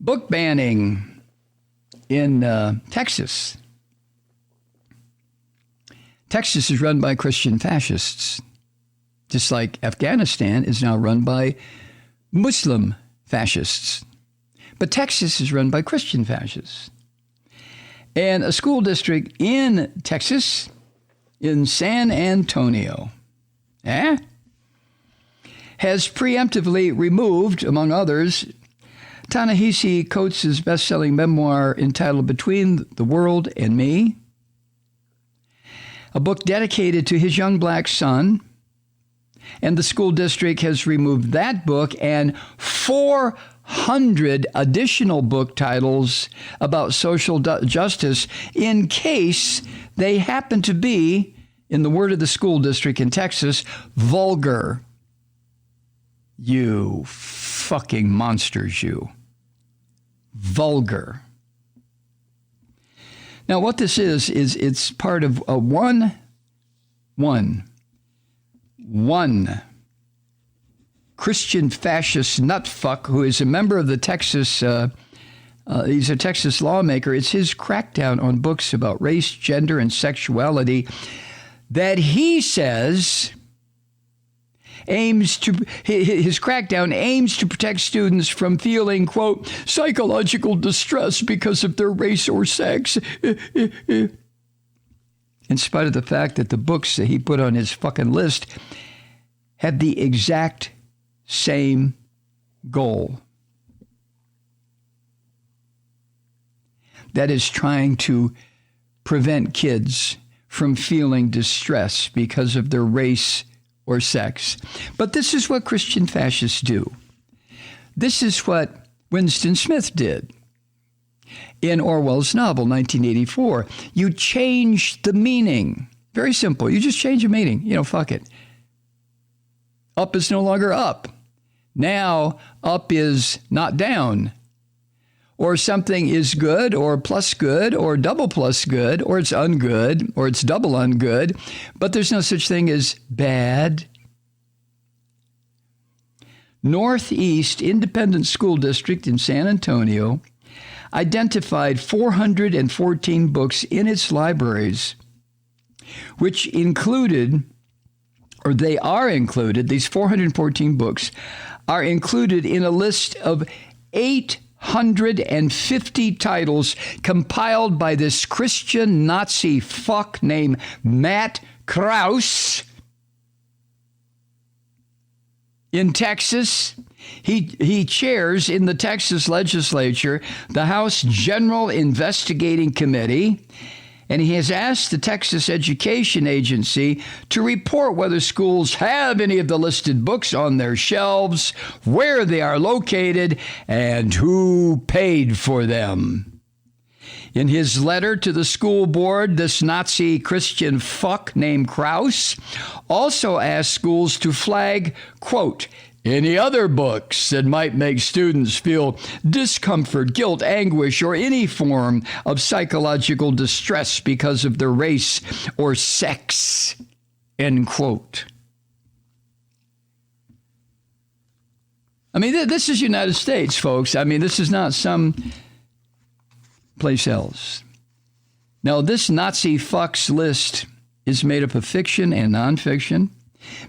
Book banning in Texas. Texas is run by Christian fascists, just like Afghanistan is now run by Muslim fascists. But Texas is run by Christian fascists. And a school district in Texas, in San Antonio, has preemptively removed, among others, Ta-Nehisi Coates' best-selling memoir entitled Between the World and Me, a book dedicated to his young black son. And the school district has removed that book and 400 additional book titles about social justice in case they happen to be, in the word of the school district in Texas, vulgar. You fucking monsters, you. Vulgar. Now, what this is it's part of a one Christian fascist nutfuck who is a member of the Texas, he's a Texas lawmaker. It's his crackdown on books about race, gender, and sexuality that he says his crackdown aims to protect students from feeling, quote, psychological distress because of their race or sex. In spite of the fact that the books that he put on his fucking list had the exact same goal. That is trying to prevent kids from feeling distress because of their race or sex. But this is what Christian fascists do. This is what Winston Smith did in Orwell's novel, 1984. You change the meaning. Very simple. You just change the meaning. Fuck it. Up is no longer up. Now, up is not down. Or something is good, or plus good, or double plus good, or it's ungood, or it's double ungood, but there's no such thing as bad. Northeast Independent School District in San Antonio identified 414 books in its libraries, which included, or they are included, these 414 books are included in a list of 850 titles compiled by this Christian Nazi fuck named Matt Krause in Texas. He chairs in the Texas legislature the House General Investigating Committee, and he has asked the Texas Education Agency to report whether schools have any of the listed books on their shelves, where they are located, and who paid for them. In his letter to the school board, this Nazi Christian fuck named Krause also asked schools to flag, quote, any other books that might make students feel discomfort, guilt, anguish, or any form of psychological distress because of their race or sex, end quote. I mean, this is United States, folks. I mean, this is not some place else. Now, this Nazi fucks list is made up of fiction and nonfiction,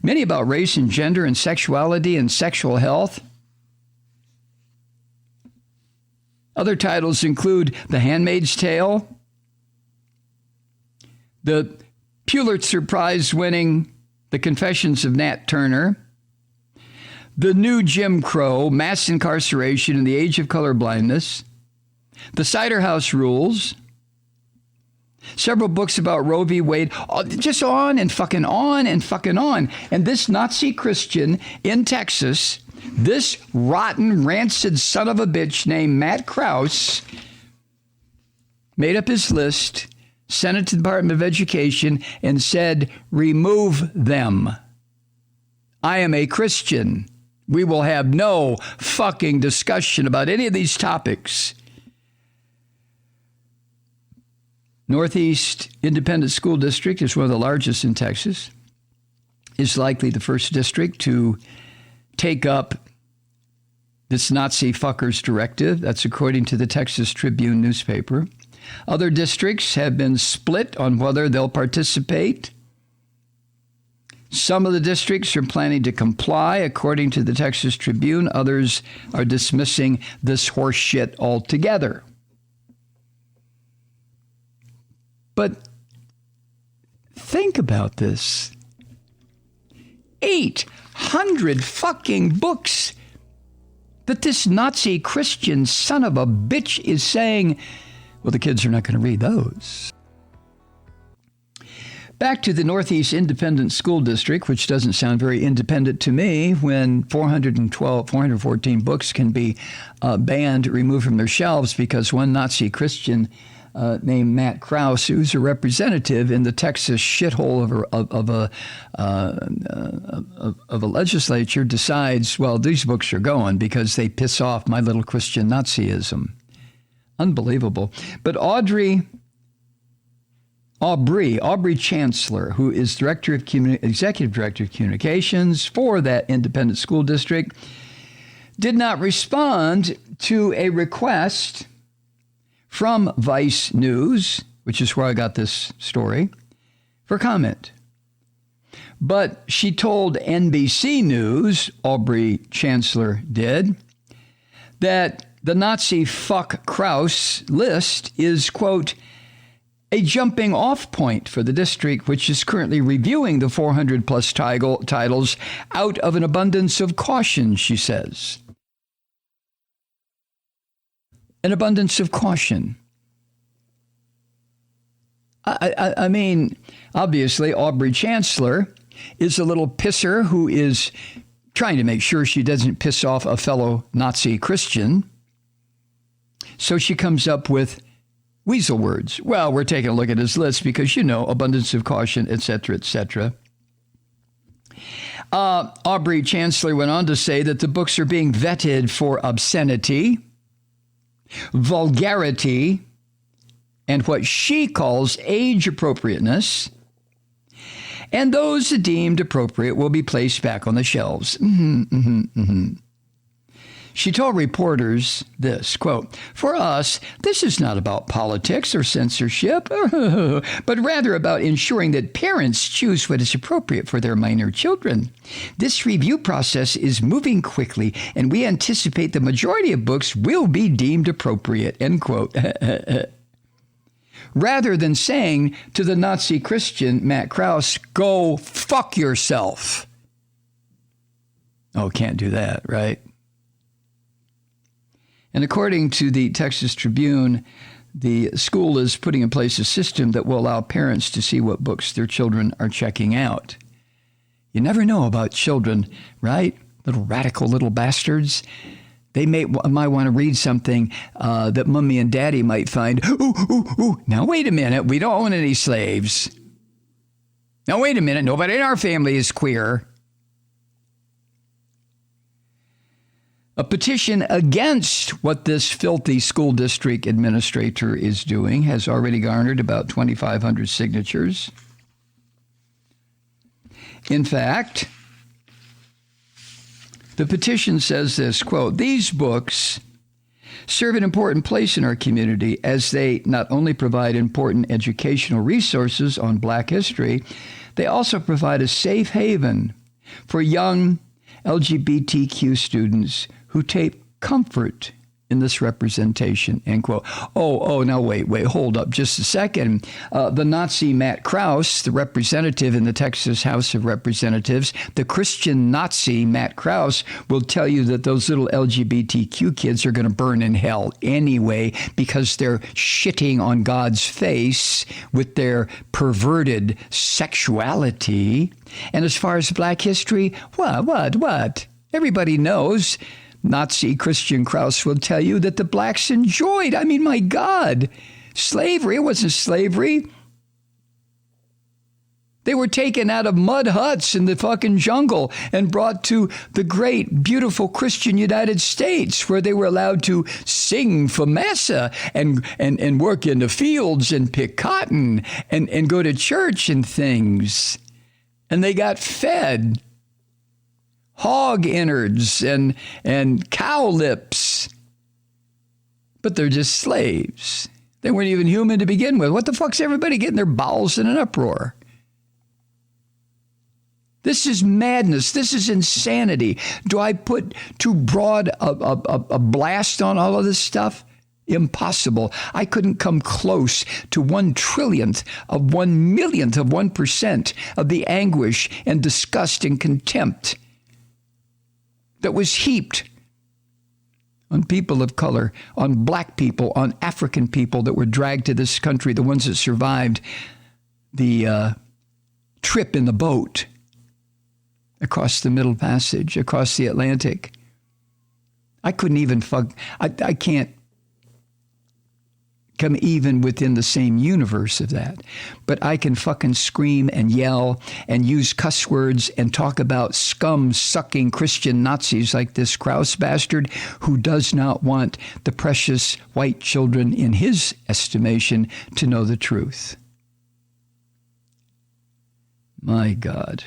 many about race and gender and sexuality and sexual health. Other titles include The Handmaid's Tale, the Pulitzer Prize winning The Confessions of Nat Turner, The New Jim Crow, Mass Incarceration in the Age of Colorblindness, The Cider House Rules, several books about Roe v. Wade, just on and fucking on and fucking on. And this Nazi Christian in Texas, this rotten, rancid son of a bitch named Matt Krause, made up his list, sent it to the Department of Education, and said, remove them. I am a Christian. We will have no fucking discussion about any of these topics. Northeast Independent School District is one of the largest in Texas. Is likely the first district to take up this Nazi fucker's directive. That's according to the Texas Tribune newspaper. Other districts have been split on whether they'll participate. Some of the districts are planning to comply, according to the Texas Tribune. Others are dismissing this horse shit altogether. But think about this. 800 fucking books that this Nazi Christian son of a bitch is saying, well, the kids are not going to read those. Back to the Northeast Independent School District, which doesn't sound very independent to me when 414 books can be banned, removed from their shelves because one Nazi Christian named Matt Krause, who's a representative in the Texas shithole of a legislature, decides, well, these books are going because they piss off my little Christian Nazism. Unbelievable. But Aubrey Chancellor, who is Executive Director of Communications for that independent school district, did not respond to a request from Vice News, which is where I got this story, for comment. But she told NBC News, Aubrey Chancellor did, that the Nazi fuck Krause list is, quote, a jumping off point for the district, which is currently reviewing the 400 plus titles out of an abundance of caution, she says. An abundance of caution. I mean, obviously, Aubrey Chancellor is a little pisser who is trying to make sure she doesn't piss off a fellow Nazi Christian. So she comes up with weasel words. Well, we're taking a look at his list because, abundance of caution, et cetera, et cetera. Aubrey Chancellor went on to say that the books are being vetted for obscenity, vulgarity, and what she calls age appropriateness. And those deemed appropriate will be placed back on the shelves. She told reporters this, quote, for us, this is not about politics or censorship, but rather about ensuring that parents choose what is appropriate for their minor children. This review process is moving quickly, and we anticipate the majority of books will be deemed appropriate, end quote. Rather than saying to the Nazi Christian, Matt Krause, go fuck yourself. Oh, can't do that, right? And according to the Texas Tribune, the school is putting in place a system that will allow parents to see what books their children are checking out. You never know about children, right? Little radical little bastards. They might want to read something that mommy and daddy might find. Ooh. Now, wait a minute. We don't own any slaves. Now, wait a minute. Nobody in our family is queer. A petition against what this filthy school district administrator is doing has already garnered about 2,500 signatures. In fact, the petition says this, quote, these books serve an important place in our community as they not only provide important educational resources on Black history, they also provide a safe haven for young LGBTQ students who take comfort in this representation, end quote. Now wait, hold up just a second. The Nazi Matt Krause, the representative in the Texas House of Representatives, the Christian Nazi Matt Krause will tell you that those little LGBTQ kids are going to burn in hell anyway because they're shitting on God's face with their perverted sexuality. And as far as Black history, what? Everybody knows. Nazi Christian Krause will tell you that the blacks enjoyed, my God, slavery. It wasn't slavery. They were taken out of mud huts in the fucking jungle and brought to the great, beautiful Christian United States where they were allowed to sing for massa and work in the fields and pick cotton and go to church and things. And they got fed. hog innards and cow lips. But they're just slaves. They weren't even human to begin with. What the fuck's everybody getting their bowels in an uproar? This is madness. This is insanity. Do I put too broad a blast on all of this stuff? Impossible. I couldn't come close to 1/1,000,000,000 of 1/1,000,000th of 1% of the anguish and disgust and contempt that was heaped on people of color, on black people, on African people that were dragged to this country, the ones that survived the trip in the boat across the Middle Passage, across the Atlantic. I couldn't even I can't come even within the same universe of that. But I can fucking scream and yell and use cuss words and talk about scum-sucking Christian Nazis like this Krause bastard who does not want the precious white children, in his estimation, to know the truth. My God.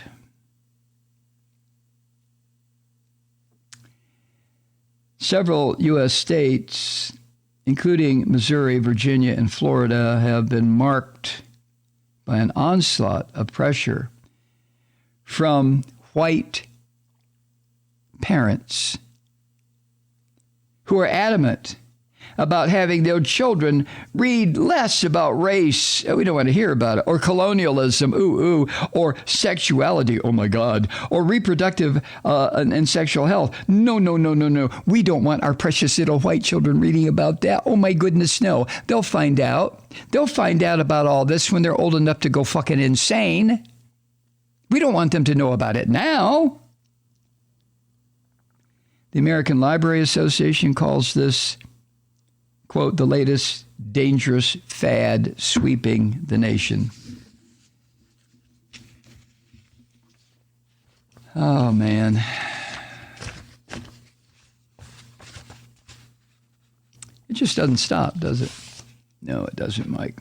Several U.S. states, including Missouri, Virginia, and Florida, have been marked by an onslaught of pressure from white parents who are adamant about having their children read less about race. We don't want to hear about it. Or colonialism, or sexuality, oh my God, or reproductive and sexual health. No. We don't want our precious little white children reading about that. Oh my goodness, no. They'll find out. They'll find out about all this when they're old enough to go fucking insane. We don't want them to know about it now. The American Library Association calls this, quote, the latest dangerous fad sweeping the nation. Oh, man. It just doesn't stop, does it? No, it doesn't, Mike.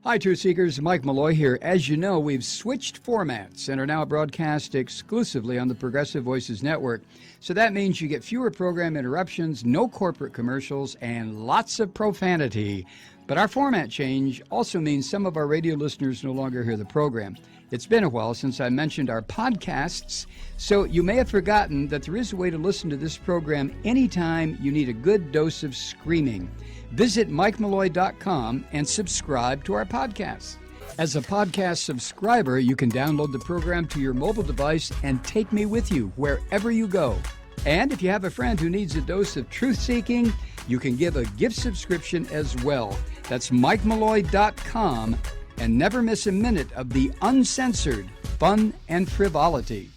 Hi, Truth Seekers. Mike Malloy here. As you know, we've switched formats and are now broadcast exclusively on the Progressive Voices Network. So that means you get fewer program interruptions, no corporate commercials, and lots of profanity. But our format change also means some of our radio listeners no longer hear the program. It's been a while since I mentioned our podcasts, so you may have forgotten that there is a way to listen to this program anytime you need a good dose of screaming. Visit MikeMalloy.com and subscribe to our podcasts. As a podcast subscriber, you can download the program to your mobile device and take me with you wherever you go. And if you have a friend who needs a dose of truth-seeking, you can give a gift subscription as well. That's MikeMalloy.com, and never miss a minute of the uncensored fun and frivolity.